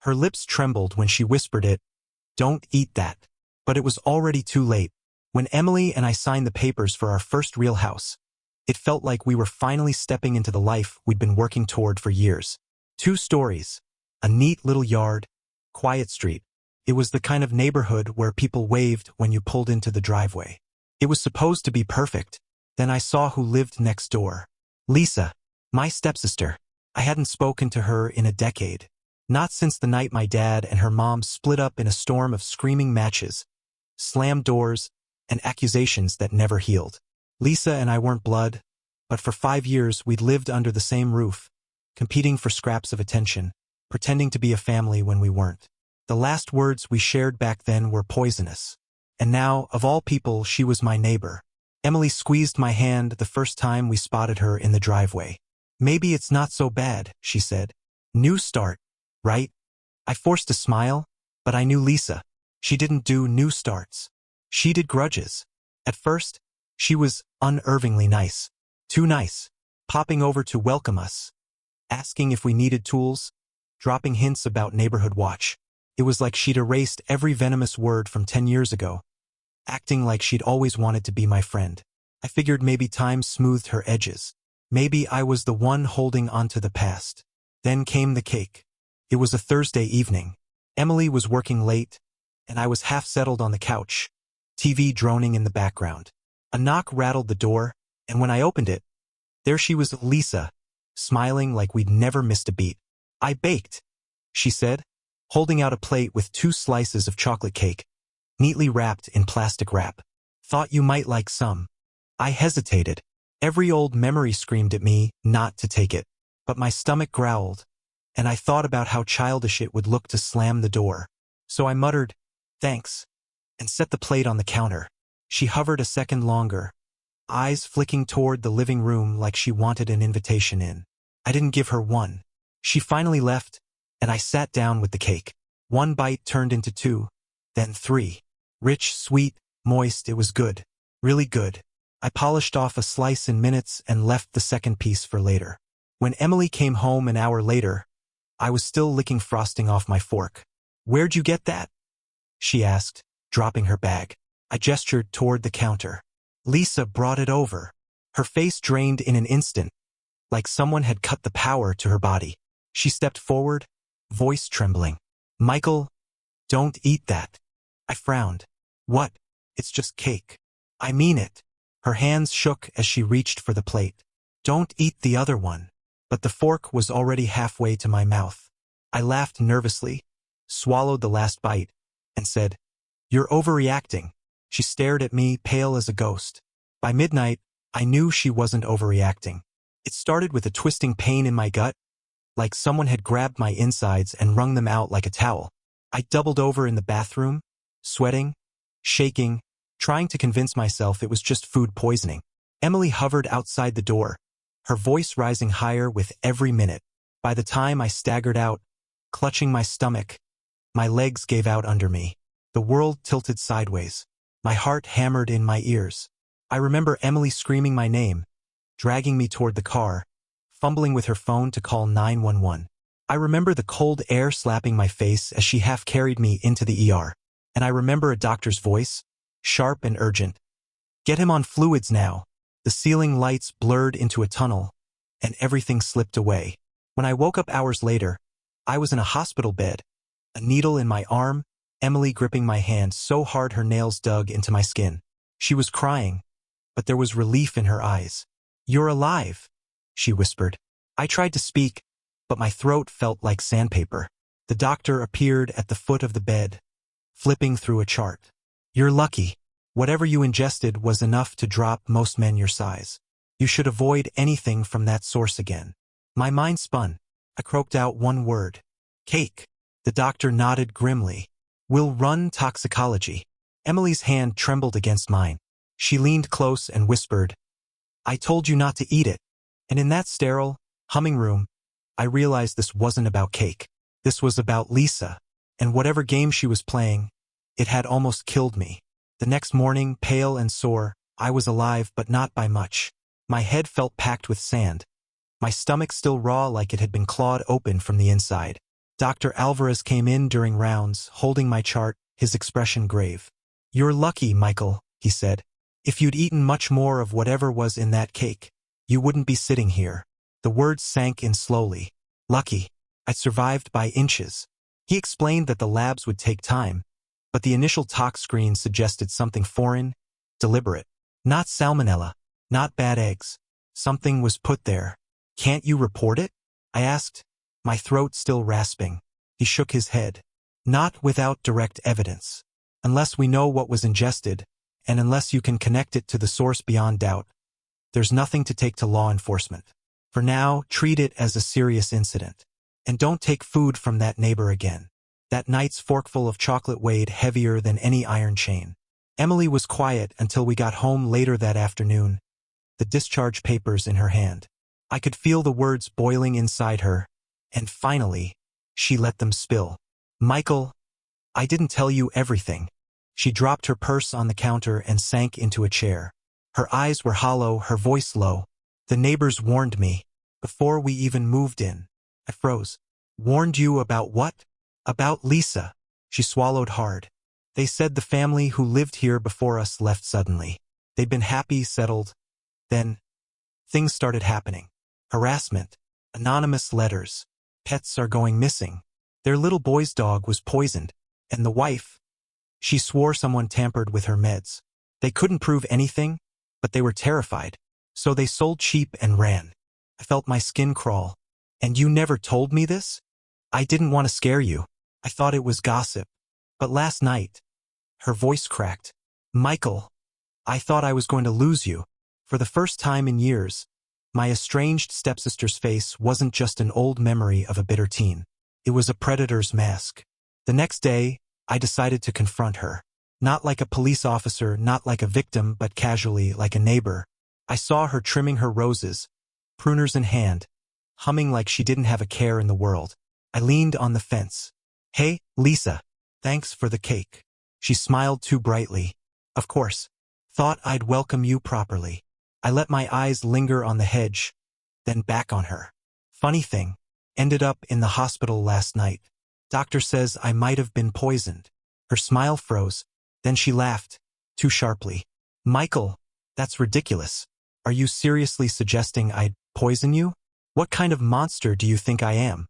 Her lips trembled when she whispered it, "Don't eat that." But it was already too late. When Emily and I signed the papers for our first real house, it felt like we were finally stepping into the life we'd been working toward for years. 2 stories, a neat little yard, quiet street. It was the kind of neighborhood where people waved when you pulled into the driveway. It was supposed to be perfect. Then I saw who lived next door. Lisa, my stepsister. I hadn't spoken to her in a decade. Not since the night my dad and her mom split up in a storm of screaming matches, slammed doors, and accusations that never healed. Lisa and I weren't blood, but for 5 years we'd lived under the same roof, competing for scraps of attention, pretending to be a family when we weren't. The last words we shared back then were poisonous. And now, of all people, she was my neighbor. Emily squeezed my hand the first time we spotted her in the driveway. "Maybe it's not so bad," she said. "New start, right?" I forced a smile, but I knew Lisa. She didn't do new starts. She did grudges. At first, she was unnervingly nice. Too nice. Popping over to welcome us. Asking if we needed tools. Dropping hints about neighborhood watch. It was like she'd erased every venomous word from 10 years ago. Acting like she'd always wanted to be my friend. I figured maybe time smoothed her edges. Maybe I was the one holding onto the past. Then came the cake. It was a Thursday evening. Emily was working late, and I was half settled on the couch, TV droning in the background. A knock rattled the door, and when I opened it, there she was, Lisa, smiling like we'd never missed a beat. "I baked," she said, holding out a plate with 2 slices of chocolate cake, neatly wrapped in plastic wrap. "Thought you might like some." I hesitated. Every old memory screamed at me not to take it. But my stomach growled, and I thought about how childish it would look to slam the door. So I muttered, "Thanks," and set the plate on the counter. She hovered a second longer, eyes flicking toward the living room like she wanted an invitation in. I didn't give her one. She finally left, and I sat down with the cake. 1 bite turned into 2, then 3. Rich, sweet, moist, it was good. Really good. I polished off a slice in minutes and left the second piece for later. When Emily came home an hour later, I was still licking frosting off my fork. "Where'd you get that?" she asked, dropping her bag. I gestured toward the counter. Lisa brought it over. Her face drained in an instant, like someone had cut the power to her body. She stepped forward, voice trembling. "Michael, don't eat that." I frowned. "What? It's just cake." "I mean it." Her hands shook as she reached for the plate. "Don't eat the other one." But the fork was already halfway to my mouth. I laughed nervously, swallowed the last bite, and said, "You're overreacting." She stared at me, pale as a ghost. By midnight, I knew she wasn't overreacting. It started with a twisting pain in my gut, like someone had grabbed my insides and wrung them out like a towel. I doubled over in the bathroom, sweating, shaking, trying to convince myself it was just food poisoning. Emily hovered outside the door, her voice rising higher with every minute. By the time I staggered out, clutching my stomach, my legs gave out under me. The world tilted sideways. My heart hammered in my ears. I remember Emily screaming my name, dragging me toward the car, fumbling with her phone to call 911. I remember the cold air slapping my face as she half carried me into the ER. And I remember a doctor's voice, sharp and urgent. "Get him on fluids now." The ceiling lights blurred into a tunnel, and everything slipped away. When I woke up hours later, I was in a hospital bed, a needle in my arm, Emily gripping my hand so hard her nails dug into my skin. She was crying, but there was relief in her eyes. "You're alive," she whispered. I tried to speak, but my throat felt like sandpaper. The doctor appeared at the foot of the bed, flipping through a chart. "You're lucky. Whatever you ingested was enough to drop most men your size. You should avoid anything from that source again." My mind spun. I croaked out one word. "Cake." The doctor nodded grimly. "We'll run toxicology." Emily's hand trembled against mine. She leaned close and whispered, "I told you not to eat it." And in that sterile, humming room, I realized this wasn't about cake. This was about Lisa, and whatever game she was playing, it had almost killed me. The next morning, pale and sore, I was alive but not by much. My head felt packed with sand. My stomach still raw like it had been clawed open from the inside. Dr. Alvarez came in during rounds, holding my chart, his expression grave. "You're lucky, Michael," he said. "If you'd eaten much more of whatever was in that cake, you wouldn't be sitting here." The words sank in slowly. Lucky. I survived by inches. He explained that the labs would take time, but the initial tox screen suggested something foreign, deliberate. Not salmonella, not bad eggs. Something was put there. "Can't you report it?" I asked, my throat still rasping. He shook his head. "Not without direct evidence. Unless we know what was ingested, and unless you can connect it to the source beyond doubt, there's nothing to take to law enforcement. For now, treat it as a serious incident. And don't take food from that neighbor again." That night's forkful of chocolate weighed heavier than any iron chain. Emily was quiet until we got home later that afternoon, the discharge papers in her hand. I could feel the words boiling inside her, and finally, she let them spill. "Michael, I didn't tell you everything." She dropped her purse on the counter and sank into a chair. Her eyes were hollow, her voice low. "The neighbors warned me, before we even moved in." I froze. "Warned you about what?" "About Lisa." She swallowed hard. "They said the family who lived here before us left suddenly. They'd been happy, settled. Then, things started happening. Harassment, anonymous letters. Pets are going missing. Their little boy's dog was poisoned, and the wife, she swore someone tampered with her meds. They couldn't prove anything, but they were terrified. So they sold cheap and ran." I felt my skin crawl. "And you never told me this?" "I didn't want to scare you. I thought it was gossip. But last night," her voice cracked. "Michael, I thought I was going to lose you." For the first time in years, my estranged stepsister's face wasn't just an old memory of a bitter teen. It was a predator's mask. The next day, I decided to confront her. Not like a police officer, not like a victim, but casually, like a neighbor. I saw her trimming her roses, pruners in hand, humming like she didn't have a care in the world. I leaned on the fence. "Hey, Lisa. Thanks for the cake." She smiled too brightly. "Of course. Thought I'd welcome you properly." I let my eyes linger on the hedge, then back on her. "Funny thing. Ended up in the hospital last night. Doctor says I might have been poisoned." Her smile froze. Then she laughed, too sharply. "Michael, that's ridiculous. Are you seriously suggesting I'd poison you? What kind of monster do you think I am?"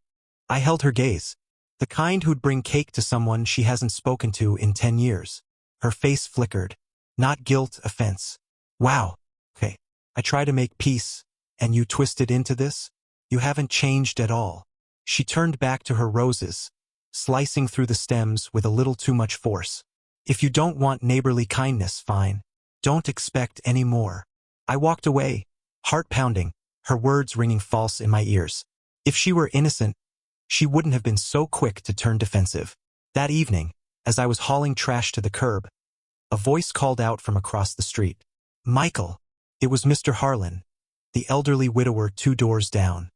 I held her gaze. The kind who'd bring cake to someone she hasn't spoken to in 10 years. Her face flickered. Not guilt, offense. "Wow. Okay. I try to make peace, and you twisted into this? You haven't changed at all." She turned back to her roses, slicing through the stems with a little too much force. "If you don't want neighborly kindness, fine. Don't expect any more." I walked away, heart pounding, her words ringing false in my ears. If she were innocent, she wouldn't have been so quick to turn defensive. That evening, as I was hauling trash to the curb, a voice called out from across the street. "Michael." It was Mr. Harlan, the elderly widower 2 doors down.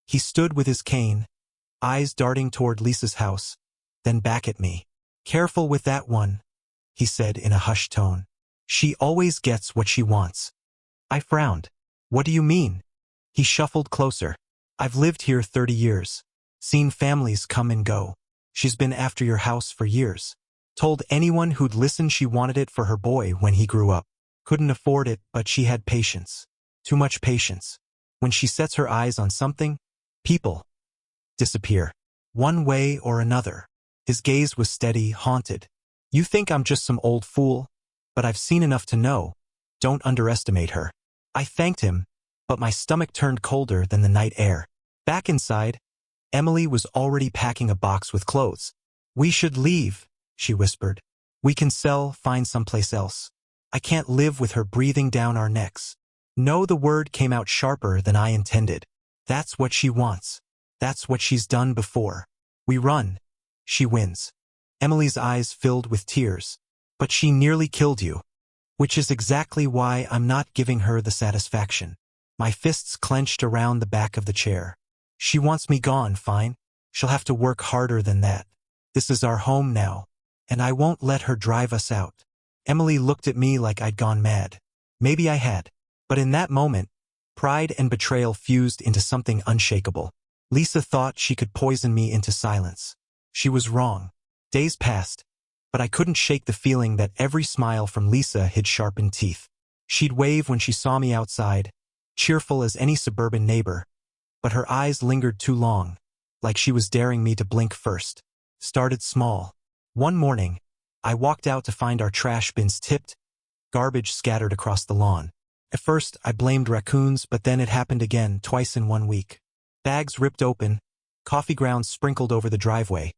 He stood with his cane, eyes darting toward Lisa's house, then back at me. "Careful with that one," he said in a hushed tone. "She always gets what she wants." I frowned. "What do you mean?" He shuffled closer. "I've lived here 30 years. Seen families come and go. She's been after your house for years. Told anyone who'd listen she wanted it for her boy when he grew up. Couldn't afford it, but she had patience. Too much patience. When she sets her eyes on something, people disappear. One way or another." His gaze was steady, haunted. "You think I'm just some old fool? But I've seen enough to know. Don't underestimate her." I thanked him, but my stomach turned colder than the night air. Back inside, Emily was already packing a box with clothes. "We should leave," she whispered. "We can sell, find someplace else. I can't live with her breathing down our necks." No, the word came out sharper than I intended. "That's what she wants. That's what she's done before. We run. She wins." Emily's eyes filled with tears. "But she nearly killed you." "Which is exactly why I'm not giving her the satisfaction." My fists clenched around the back of the chair. "She wants me gone, fine. She'll have to work harder than that. This is our home now, and I won't let her drive us out." Emily looked at me like I'd gone mad. Maybe I had. But in that moment, pride and betrayal fused into something unshakable. Lisa thought she could poison me into silence. She was wrong. Days passed, but I couldn't shake the feeling that every smile from Lisa hid sharpened teeth. She'd wave when she saw me outside, cheerful as any suburban neighbor, but her eyes lingered too long, like she was daring me to blink first. Started small. One morning, I walked out to find our trash bins tipped, garbage scattered across the lawn. At first, I blamed raccoons, but then it happened again, twice in 1 week. Bags ripped open, coffee grounds sprinkled over the driveway,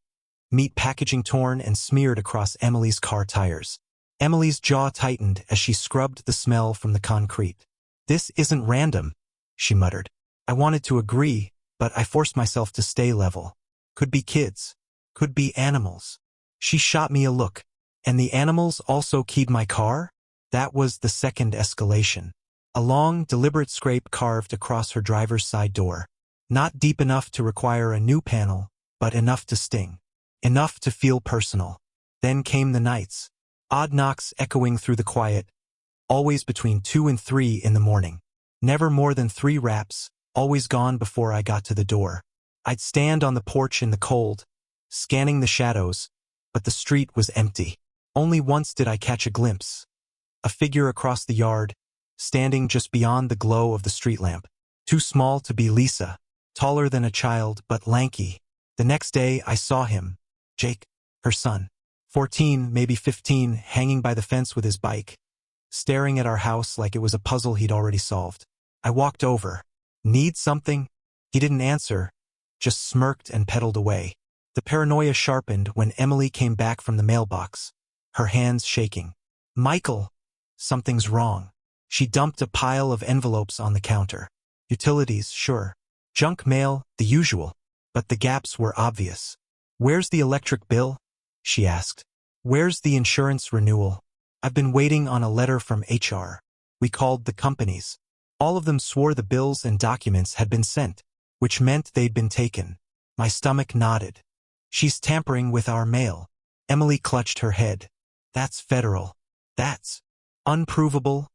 meat packaging torn and smeared across Emily's car tires. Emily's jaw tightened as she scrubbed the smell from the concrete. "This isn't random," she muttered. I wanted to agree, but I forced myself to stay level. Could be kids. Could be animals. She shot me a look. And the animals also keyed my car? That was the second escalation. A long, deliberate scrape carved across her driver's side door. Not deep enough to require a new panel, but enough to sting. Enough to feel personal. Then came the nights. Odd knocks echoing through the quiet, always between 2 and 3 in the morning. Never more than 3 raps, always gone before I got to the door. I'd stand on the porch in the cold, scanning the shadows, but the street was empty. Only once did I catch a glimpse. A figure across the yard, standing just beyond the glow of the street lamp. Too small to be Lisa, taller than a child but lanky. The next day I saw him, Jake, her son. 14, maybe 15, hanging by the fence with his bike, staring at our house like it was a puzzle he'd already solved. I walked over. "Need something?" He didn't answer, just smirked and pedaled away. The paranoia sharpened when Emily came back from the mailbox, her hands shaking. "Michael, something's wrong." She dumped a pile of envelopes on the counter. Utilities, sure. Junk mail, the usual. But the gaps were obvious. "Where's the electric bill?" she asked. "Where's the insurance renewal?" "I've been waiting on a letter from HR. We called the companies. All of them swore the bills and documents had been sent, which meant they'd been taken." My stomach nodded. "She's tampering with our mail." Emily clutched her head. "That's federal. That's unprovable."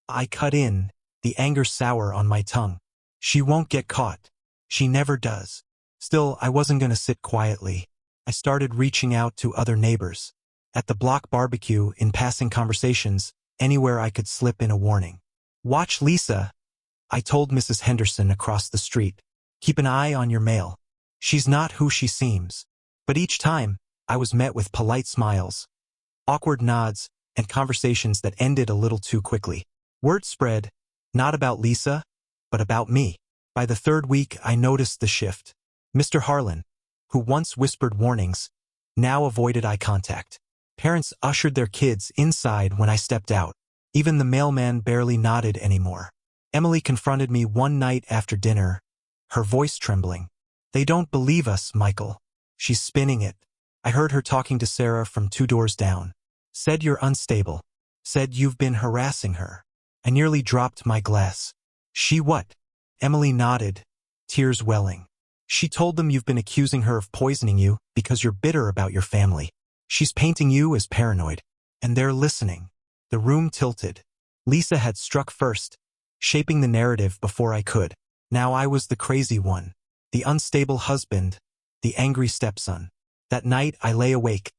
I cut in, the anger sour on my tongue. "She won't get caught. She never does." Still, I wasn't going to sit quietly. I started reaching out to other neighbors. At the block barbecue, in passing conversations, anywhere I could slip in a warning. "Watch Lisa," I told Mrs. Henderson across the street. "Keep an eye on your mail. She's not who she seems." But each time, I was met with polite smiles, awkward nods, and conversations that ended a little too quickly. Word spread, not about Lisa, but about me. By the 3rd week, I noticed the shift. Mr. Harlan, who once whispered warnings, now avoided eye contact. Parents ushered their kids inside when I stepped out. Even the mailman barely nodded anymore. Emily confronted me one night after dinner, her voice trembling. "They don't believe us, Michael." She's spinning it. I heard her talking to Sarah from 2 doors down. "Said you're unstable. Said you've been harassing her." I nearly dropped my glass. "She what?" Emily nodded, tears welling. "She told them you've been accusing her of poisoning you because you're bitter about your family. She's painting you as paranoid. And they're listening." The room tilted. Lisa had struck first, shaping the narrative before I could. Now I was the crazy one, the unstable husband, the angry stepson. That night I lay awake,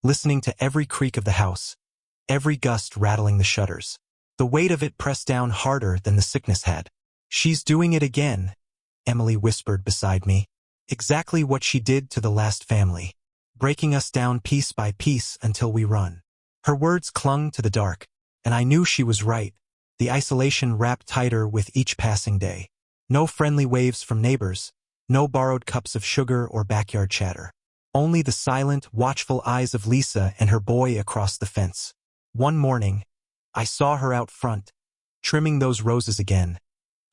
listening to every creak of the house, every gust rattling the shutters. The weight of it pressed down harder than the sickness had. "She's doing it again," Emily whispered beside me. "Exactly what she did to the last family, breaking us down piece by piece until we run." Her words clung to the dark, and I knew she was right. The isolation wrapped tighter with each passing day. No friendly waves from neighbors, no borrowed cups of sugar or backyard chatter. Only the silent, watchful eyes of Lisa and her boy across the fence. One morning, I saw her out front, trimming those roses again,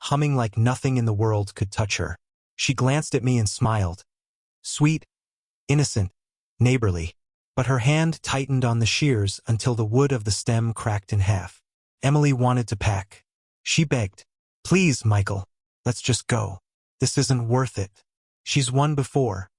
humming like nothing in the world could touch her. She glanced at me and smiled. Sweet, innocent, neighborly. But her hand tightened on the shears until the wood of the stem cracked in half. Emily wanted to pack. She begged, "Please, Michael, let's just go. This isn't worth it. She's won before.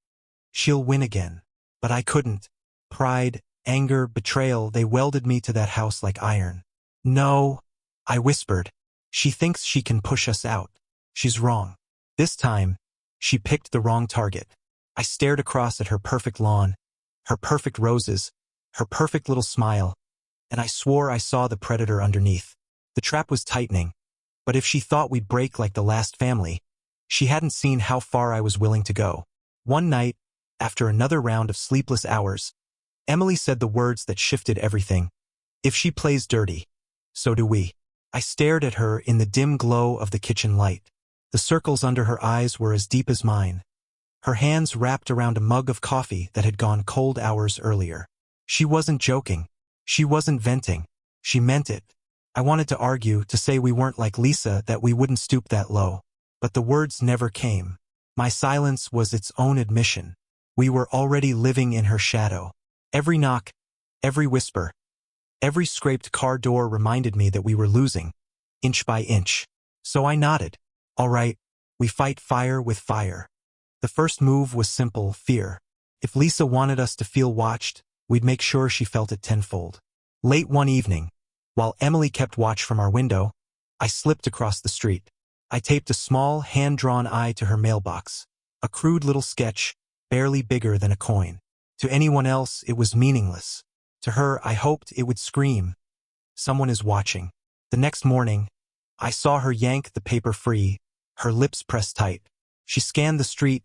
She'll win again." But I couldn't. Pride, anger, betrayal, they welded me to that house like iron. "No," I whispered. "She thinks she can push us out. She's wrong. This time, She picked the wrong target. I stared across at her perfect lawn, her perfect roses, her perfect little smile, and I swore I saw the predator underneath. The trap was tightening, but if she thought we'd break like the last family, she hadn't seen how far I was willing to go. One night, after another round of sleepless hours, Emily said the words that shifted everything. If she plays dirty, so do we. I stared at her in the dim glow of the kitchen light. The circles under her eyes were as deep as mine. Her hands wrapped around a mug of coffee that had gone cold hours earlier. She wasn't joking. She wasn't venting. She meant it. I wanted to argue, to say we weren't like Lisa, that we wouldn't stoop that low. But the words never came. My silence was its own admission. We were already living in her shadow. Every knock, every whisper, every scraped car door reminded me that we were losing, inch by inch. So I nodded. All right, we fight fire with fire. The first move was simple: fear. If Lisa wanted us to feel watched, we'd make sure she felt it tenfold. Late one evening, while Emily kept watch from our window, I slipped across the street. I taped a small, hand-drawn eye to her mailbox. A crude little sketch, barely bigger than a coin. To anyone else, it was meaningless. To her, I hoped it would scream, "Someone is watching." The next morning, I saw her yank the paper free, her lips pressed tight. She scanned the street,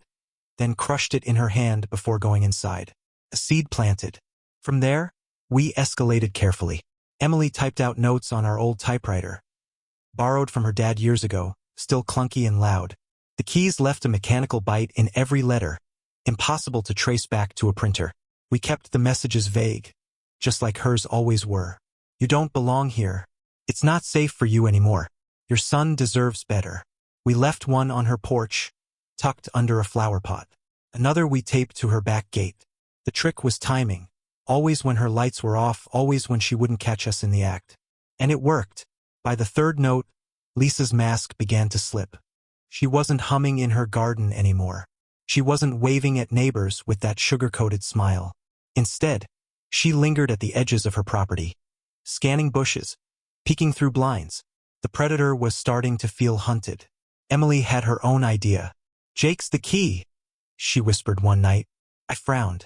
then crushed it in her hand before going inside. A seed planted. From there, we escalated carefully. Emily typed out notes on our old typewriter, borrowed from her dad years ago, still clunky and loud. The keys left a mechanical bite in every letter, impossible to trace back to a printer. We kept the messages vague, just like hers always were. "You don't belong here. It's not safe for you anymore. Your son deserves better." We left one on her porch, tucked under a flower pot. Another we taped to her back gate. The trick was timing. Always when her lights were off, always when she wouldn't catch us in the act. And it worked. By the third note, Lisa's mask began to slip. She wasn't humming in her garden anymore. She wasn't waving at neighbors with that sugar-coated smile. Instead, she lingered at the edges of her property, scanning bushes, peeking through blinds. The predator was starting to feel hunted. Emily had her own idea. "Jake's the key," she whispered one night. I frowned.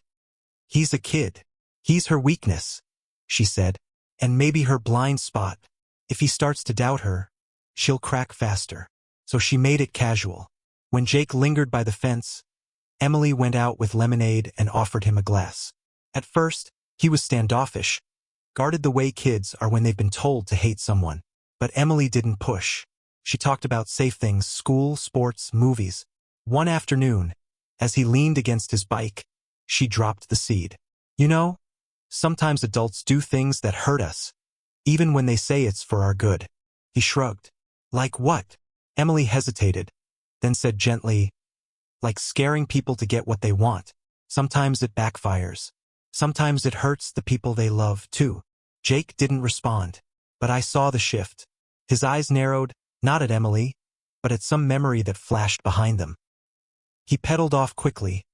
"He's a kid. He's her weakness," she said, "and maybe her blind spot. If he starts to doubt her, she'll crack faster." So she made it casual. When Jake lingered by the fence, Emily went out with lemonade and offered him a glass. At first, he was standoffish, guarded the way kids are when they've been told to hate someone. But Emily didn't push. She talked about safe things: school, sports, movies. One afternoon, as he leaned against his bike, she dropped the seed. "You know, sometimes adults do things that hurt us, even when they say it's for our good." He shrugged. "Like what?" Emily hesitated, then said gently, "Like scaring people to get what they want. Sometimes it backfires. Sometimes it hurts the people they love, too." Jake didn't respond, but I saw the shift. His eyes narrowed, not at Emily, but at some memory that flashed behind them. He pedaled off quickly,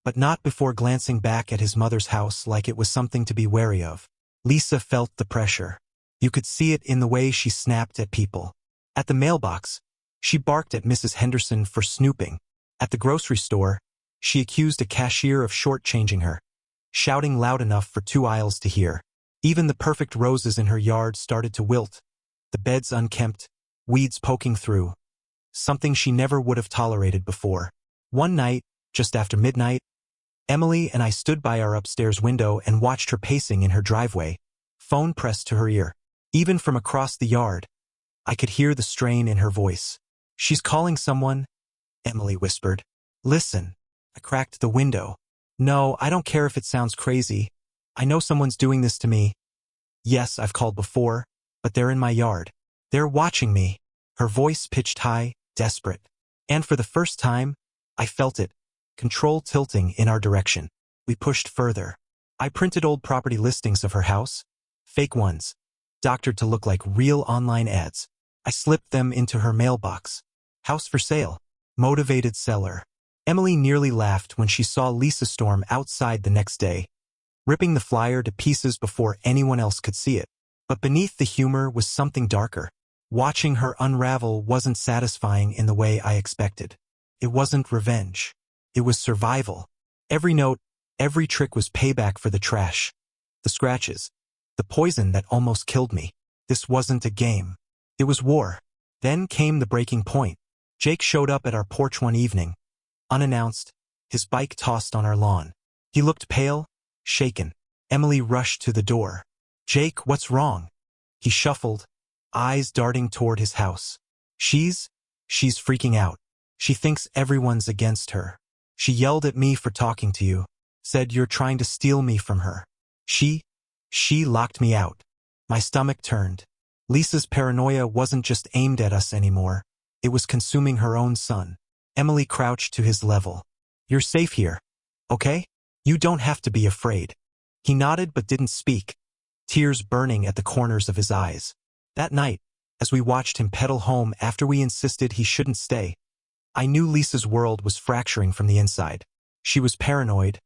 but not before glancing back at his mother's house like it was something to be wary of. Lisa felt the pressure. You could see it in the way she snapped at people. At the mailbox, she barked at Mrs. Henderson for snooping. At the grocery store, she accused a cashier of shortchanging her, shouting loud enough for 2 aisles to hear. Even the perfect roses in her yard started to wilt, the beds unkempt, weeds poking through, something she never would have tolerated before. One night, just after midnight, Emily and I stood by our upstairs window and watched her pacing in her driveway, phone pressed to her ear. Even from across the yard, I could hear the strain in her voice. "She's calling someone," Emily whispered. "Listen." I cracked the window. "No, I don't care if it sounds crazy. I know someone's doing this to me. Yes, I've called before, but they're in my yard. They're watching me." Her voice pitched high, desperate. And for the first time, I felt it, control tilting in our direction. We pushed further. I printed old property listings of her house, fake ones, doctored to look like real online ads. I slipped them into her mailbox. "House for sale. Motivated seller." Emily nearly laughed when she saw Lisa storm outside the next day, ripping the flyer to pieces before anyone else could see it. But beneath the humor was something darker. Watching her unravel wasn't satisfying in the way I expected. It wasn't revenge. It was survival. Every note, every trick was payback for the trash. The scratches. The poison that almost killed me. This wasn't a game. It was war. Then came the breaking point. Jake showed up at our porch one evening, unannounced, his bike tossed on our lawn. He looked pale, shaken. Emily rushed to the door. "Jake, what's wrong?" He shuffled, eyes darting toward his house. She's freaking out. She thinks everyone's against her. She yelled at me for talking to you. Said you're trying to steal me from her. She locked me out. My stomach turned. Lisa's paranoia wasn't just aimed at us anymore. It was consuming her own son. Emily crouched to his level. "You're safe here, okay? You don't have to be afraid." He nodded but didn't speak, tears burning at the corners of his eyes. That night, as we watched him pedal home after we insisted he shouldn't stay, I knew Lisa's world was fracturing from the inside. She was paranoid,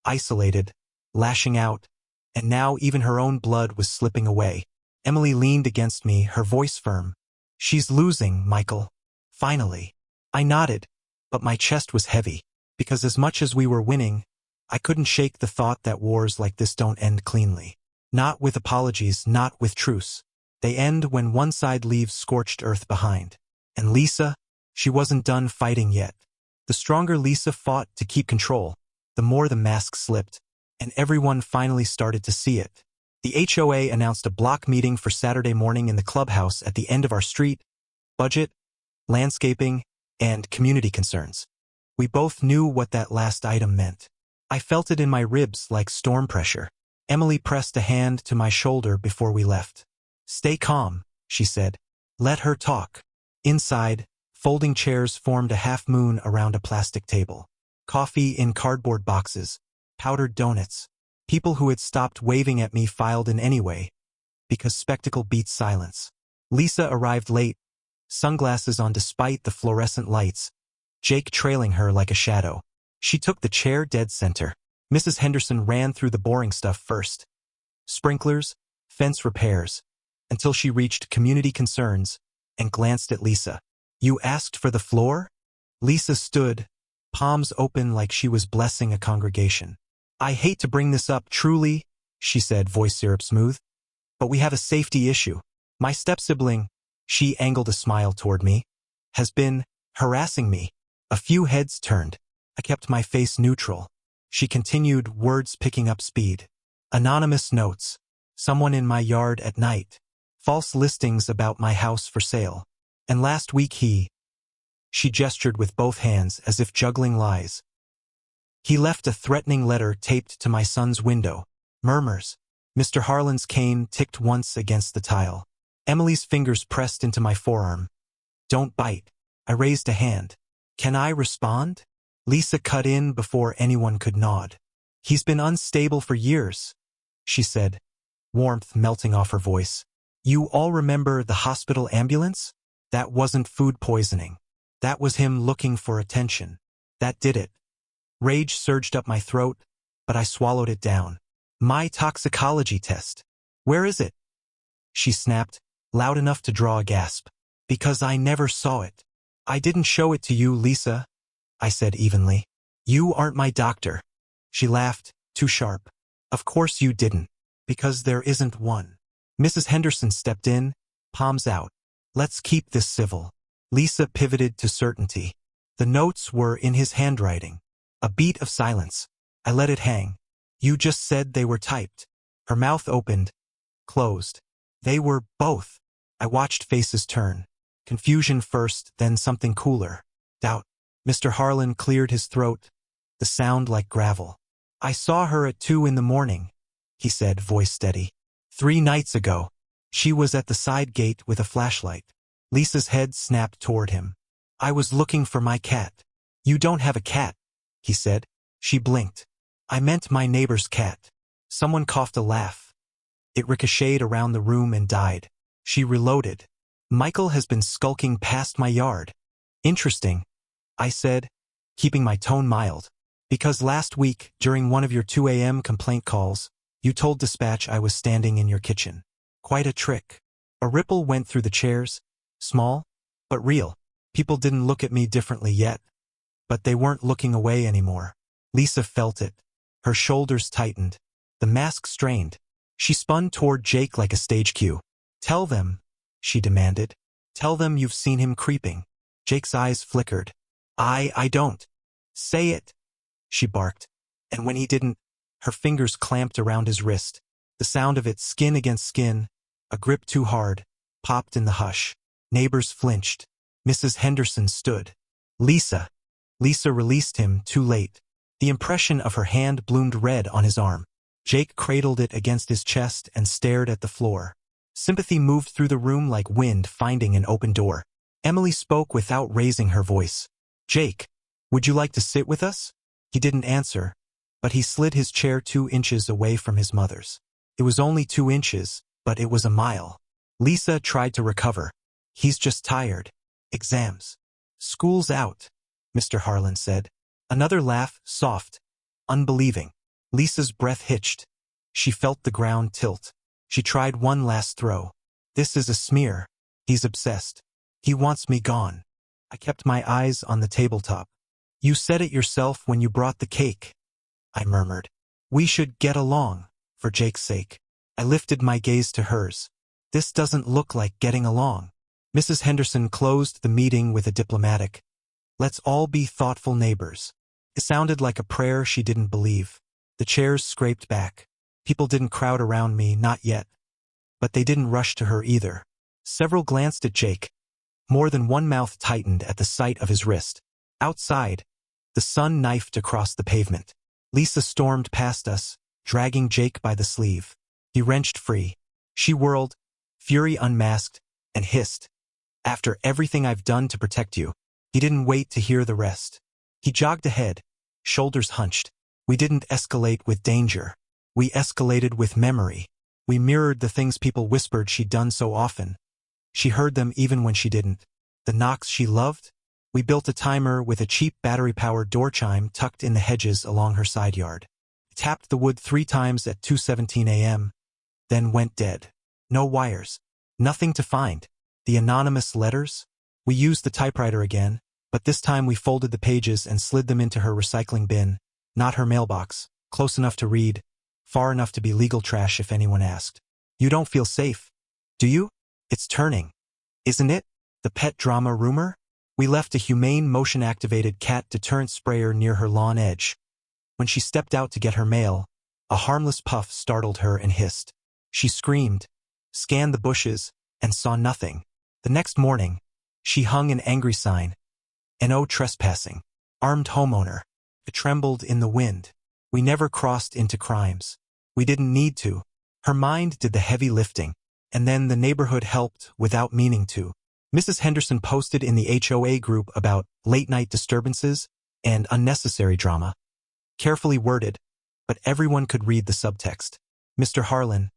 isolated, lashing out, and now even her own blood was slipping away. Emily leaned against me, her voice firm. "She's losing, Michael." Finally. I nodded, but my chest was heavy, because as much as we were winning, I couldn't shake the thought that wars like this don't end cleanly. Not with apologies, not with truce. They end when one side leaves scorched earth behind. And Lisa, she wasn't done fighting yet. The stronger Lisa fought to keep control, the more the mask slipped, and everyone finally started to see it. The HOA announced a block meeting for Saturday morning in the clubhouse at the end of our street. Budget, landscaping, and community concerns. We both knew what that last item meant. I felt it in my ribs like storm pressure. Emily pressed a hand to my shoulder before we left. "Stay calm," she said. "Let her talk." Inside, folding chairs formed a half moon around a plastic table. Coffee in cardboard boxes, powdered donuts. People who had stopped waving at me filed in anyway, because spectacle beats silence. Lisa arrived late, sunglasses on despite the fluorescent lights, Jake trailing her like a shadow. She took the chair dead center. Mrs. Henderson ran through the boring stuff first. Sprinklers, fence repairs, until she reached community concerns and glanced at Lisa. "You asked for the floor?" Lisa stood, palms open like she was blessing a congregation. "I hate to bring this up, truly," she said, voice syrup smooth, "but we have a safety issue. My step-sibling," she angled a smile toward me, "has been harassing me." A few heads turned. I kept my face neutral. She continued, words picking up speed. "Anonymous notes. Someone in my yard at night. False listings about my house for sale. And last week She gestured with both hands as if juggling lies. "He left a threatening letter taped to my son's window." Murmurs. Mr. Harlan's cane ticked once against the tile. Emily's fingers pressed into my forearm. "Don't bite." I raised a hand. "Can I respond?" Lisa cut in before anyone could nod. "He's been unstable for years," she said, warmth melting off her voice. "You all remember the hospital ambulance? That wasn't food poisoning. That was him looking for attention. That did it." Rage surged up my throat, but I swallowed it down. "My toxicology test. Where is it?" She snapped, loud enough to draw a gasp. "Because I never saw it." "I didn't show it to you, Lisa," I said evenly. "You aren't my doctor." She laughed, too sharp. "Of course you didn't. Because there isn't one." Mrs. Henderson stepped in, palms out. "Let's keep this civil." Lisa pivoted to certainty. The notes were in his handwriting. A beat of silence. I let it hang. "You just said they were typed." Her mouth opened, closed. "They were both." I watched faces turn. Confusion first, then something cooler. Doubt. Mr. Harlan cleared his throat, the sound like gravel. "I saw her at 2 in the morning," he said, voice steady. 3 nights ago. She was at the side gate with a flashlight. Lisa's head snapped toward him. "I was looking for my cat." "You don't have a cat," he said. She blinked. "I meant my neighbor's cat." Someone coughed a laugh. It ricocheted around the room and died. She reloaded. "Michael has been skulking past my yard." "Interesting," I said, keeping my tone mild. "Because last week, during one of your 2 a.m. complaint calls, you told dispatch I was standing in your kitchen. Quite a trick." A ripple went through the chairs, small, but real. People didn't look at me differently yet. But they weren't looking away anymore. Lisa felt it. Her shoulders tightened. The mask strained. She spun toward Jake like a stage cue. "Tell them," she demanded. "Tell them you've seen him creeping." Jake's eyes flickered. I don't." "Say it," she barked. And when he didn't, her fingers clamped around his wrist. The sound of it, skin against skin, a grip too hard, popped in the hush. Neighbors flinched. Mrs. Henderson stood. "Lisa." Lisa released him too late. The impression of her hand bloomed red on his arm. Jake cradled it against his chest and stared at the floor. Sympathy moved through the room like wind finding an open door. Emily spoke without raising her voice. "Jake, would you like to sit with us?" He didn't answer, but he slid his chair 2 inches away from his mother's. It was only 2 inches, but it was a mile. Lisa tried to recover. "He's just tired. Exams. School's out," Mr. Harlan said. Another laugh, soft, unbelieving. Lisa's breath hitched. She felt the ground tilt. She tried one last throw. "This is a smear. He's obsessed. He wants me gone." I kept my eyes on the tabletop. "You said it yourself when you brought the cake," I murmured. "We should get along, for Jake's sake." I lifted my gaze to hers. "This doesn't look like getting along." Mrs. Henderson closed the meeting with a diplomatic, "Let's all be thoughtful neighbors." It sounded like a prayer she didn't believe. The chairs scraped back. People didn't crowd around me, not yet. But they didn't rush to her either. Several glanced at Jake. More than one mouth tightened at the sight of his wrist. Outside, the sun knifed across the pavement. Lisa stormed past us, dragging Jake by the sleeve. He wrenched free. She whirled, fury unmasked, and hissed. "After everything I've done to protect you." He didn't wait to hear the rest. He jogged ahead, shoulders hunched. "We didn't escalate with danger. We escalated with memory. We mirrored the things people whispered she'd done so often. She heard them even when she didn't. The knocks she loved? We built a timer with a cheap battery-powered door chime tucked in the hedges along her side yard. Tapped the wood 3 times at 2:17 a.m., then went dead. No wires. Nothing to find. The anonymous letters? We used the typewriter again, but this time we folded the pages and slid them into her recycling bin, not her mailbox, close enough to read, far enough to be legal trash if anyone asked. "You don't feel safe, do you? It's turning, isn't it? The pet drama rumor?" We left a humane motion-activated cat deterrent sprayer near her lawn edge. When she stepped out to get her mail, a harmless puff startled her and hissed. She screamed, scanned the bushes, and saw nothing. The next morning, she hung an angry sign. "No trespassing. Armed homeowner." It trembled in the wind. We never crossed into crimes. We didn't need to. Her mind did the heavy lifting, and then the neighborhood helped without meaning to. Mrs. Henderson posted in the HOA group about late-night disturbances and unnecessary drama. Carefully worded, but everyone could read the subtext. Mr. Harlan,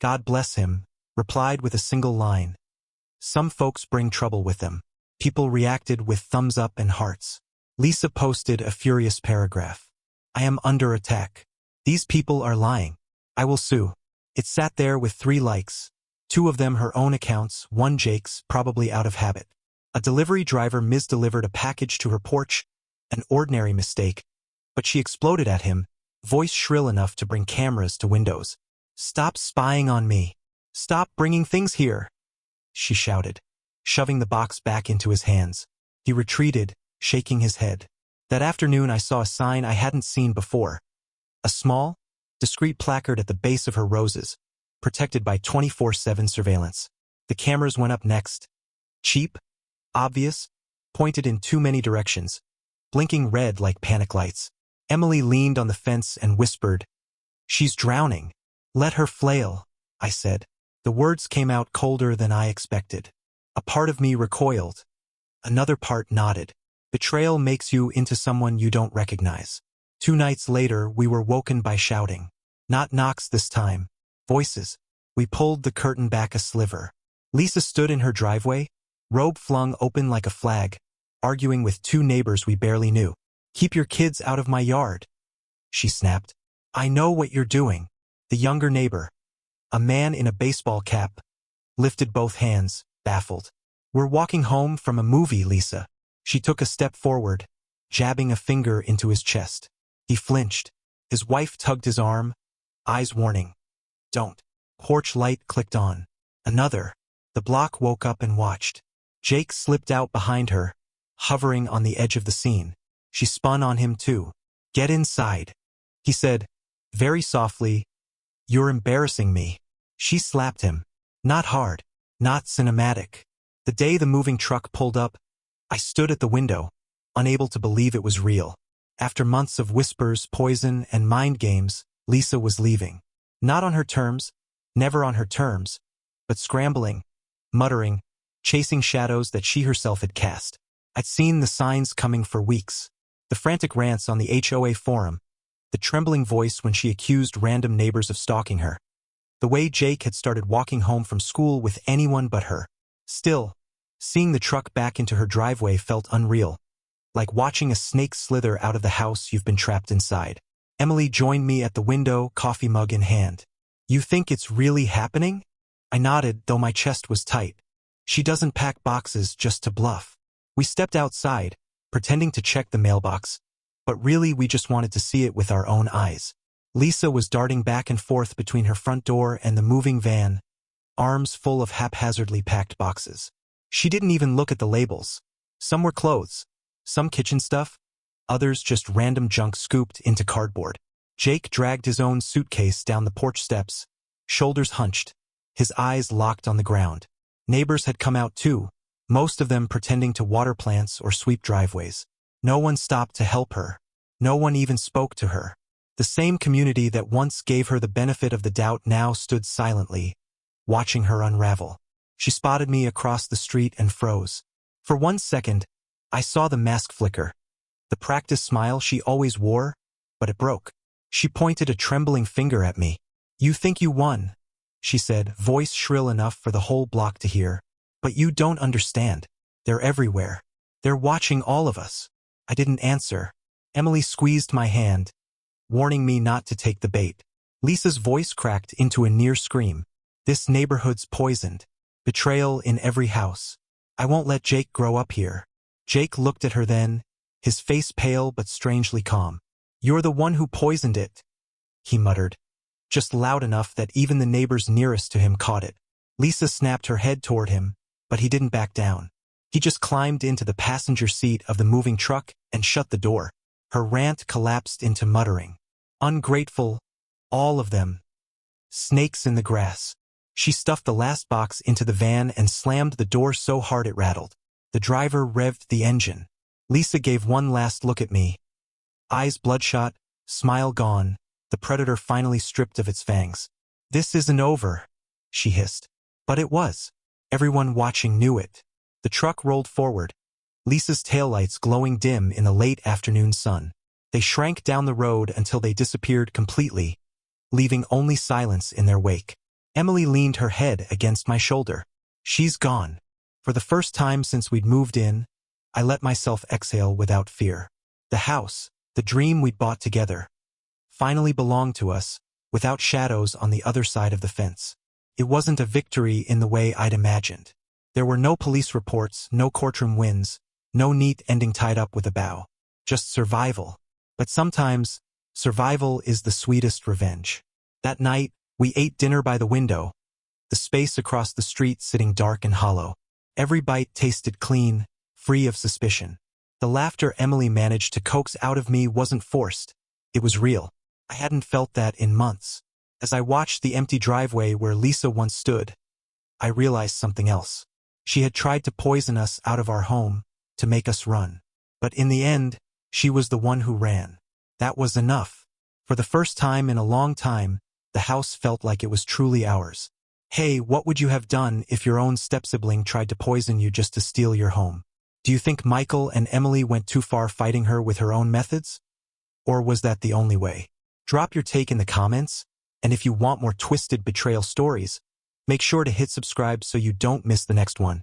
God bless him, replied with a single line. "Some folks bring trouble with them." People reacted with thumbs up and hearts. Lisa posted a furious paragraph. "I am under attack. These people are lying. I will sue." It sat there with 3 likes. 2 of them her own accounts, 1 Jake's, probably out of habit. A delivery driver misdelivered a package to her porch, an ordinary mistake, but she exploded at him, voice shrill enough to bring cameras to windows. "Stop spying on me. Stop bringing things here," she shouted, shoving the box back into his hands. He retreated, shaking his head. That afternoon I saw a sign I hadn't seen before. A small, discreet placard at the base of her roses, protected by 24/7 surveillance. The cameras went up next. Cheap, obvious, pointed in too many directions, blinking red like panic lights. Emily leaned on the fence and whispered, "She's drowning. Let her flail," I said. The words came out colder than I expected. A part of me recoiled. Another part nodded. Betrayal makes you into someone you don't recognize. 2 nights later, we were woken by shouting. Not knocks this time. Voices. We pulled the curtain back a sliver. Lisa stood in her driveway, robe flung open like a flag, arguing with 2 neighbors we barely knew. "Keep your kids out of my yard," she snapped. "I know what you're doing." The younger neighbor, a man in a baseball cap, lifted both hands, baffled. "We're walking home from a movie, Lisa." She took a step forward, jabbing a finger into his chest. He flinched. His wife tugged his arm, eyes warning. Don't. Porch light clicked on. Another. The block woke up and watched. Jake slipped out behind her, hovering on the edge of the scene. She spun on him too. Get inside, he said, very softly. You're embarrassing me. She slapped him. Not hard, not cinematic. The day the moving truck pulled up, I stood at the window, unable to believe it was real. After months of whispers, poison, and mind games, Lisa was leaving. Not on her terms, never on her terms, but scrambling, muttering, chasing shadows that she herself had cast. I'd seen the signs coming for weeks. The frantic rants on the HOA forum, the trembling voice when she accused random neighbors of stalking her, the way Jake had started walking home from school with anyone but her. Still, seeing the truck back into her driveway felt unreal, like watching a snake slither out of the house you've been trapped inside. Emily joined me at the window, coffee mug in hand. You think it's really happening? I nodded, though my chest was tight. She doesn't pack boxes just to bluff. We stepped outside, pretending to check the mailbox, but really we just wanted to see it with our own eyes. Lisa was darting back and forth between her front door and the moving van, arms full of haphazardly packed boxes. She didn't even look at the labels. Some were clothes, some kitchen stuff, others just random junk scooped into cardboard. Jake dragged his own suitcase down the porch steps, shoulders hunched, his eyes locked on the ground. Neighbors had come out too, most of them pretending to water plants or sweep driveways. No one stopped to help her. No one even spoke to her. The same community that once gave her the benefit of the doubt now stood silently, watching her unravel. She spotted me across the street and froze. For 1 second, I saw the mask flicker. The practice smile she always wore, but it broke. She pointed a trembling finger at me. You think you won, she said, voice shrill enough for the whole block to hear. But you don't understand. They're everywhere. They're watching all of us. I didn't answer. Emily squeezed my hand, warning me not to take the bait. Lisa's voice cracked into a near scream. This neighborhood's poisoned. Betrayal in every house. I won't let Jake grow up here. Jake looked at her then, his face pale but strangely calm. You're the one who poisoned it, he muttered, just loud enough that even the neighbors nearest to him caught it. Lisa snapped her head toward him, but he didn't back down. He just climbed into the passenger seat of the moving truck and shut the door. Her rant collapsed into muttering. Ungrateful, all of them. Snakes in the grass. She stuffed the last box into the van and slammed the door so hard it rattled. The driver revved the engine. Lisa gave one last look at me. Eyes bloodshot, smile gone, the predator finally stripped of its fangs. This isn't over, she hissed. But it was. Everyone watching knew it. The truck rolled forward, Lisa's taillights glowing dim in the late afternoon sun. They shrank down the road until they disappeared completely, leaving only silence in their wake. Emily leaned her head against my shoulder. She's gone. For the first time since we'd moved in, I let myself exhale without fear. The house, the dream we'd bought together, finally belonged to us, without shadows on the other side of the fence. It wasn't a victory in the way I'd imagined. There were no police reports, no courtroom wins, no neat ending tied up with a bow. Just survival. But sometimes, survival is the sweetest revenge. That night, we ate dinner by the window, the space across the street sitting dark and hollow. Every bite tasted clean, free of suspicion. The laughter Emily managed to coax out of me wasn't forced. It was real. I hadn't felt that in months. As I watched the empty driveway where Lisa once stood, I realized something else. She had tried to poison us out of our home, to make us run. But in the end, she was the one who ran. That was enough. For the first time in a long time, the house felt like it was truly ours. Hey, what would you have done if your own step-sibling tried to poison you just to steal your home? Do you think Michael and Emily went too far fighting her with her own methods? Or was that the only way? Drop your take in the comments, and if you want more twisted betrayal stories, make sure to hit subscribe so you don't miss the next one.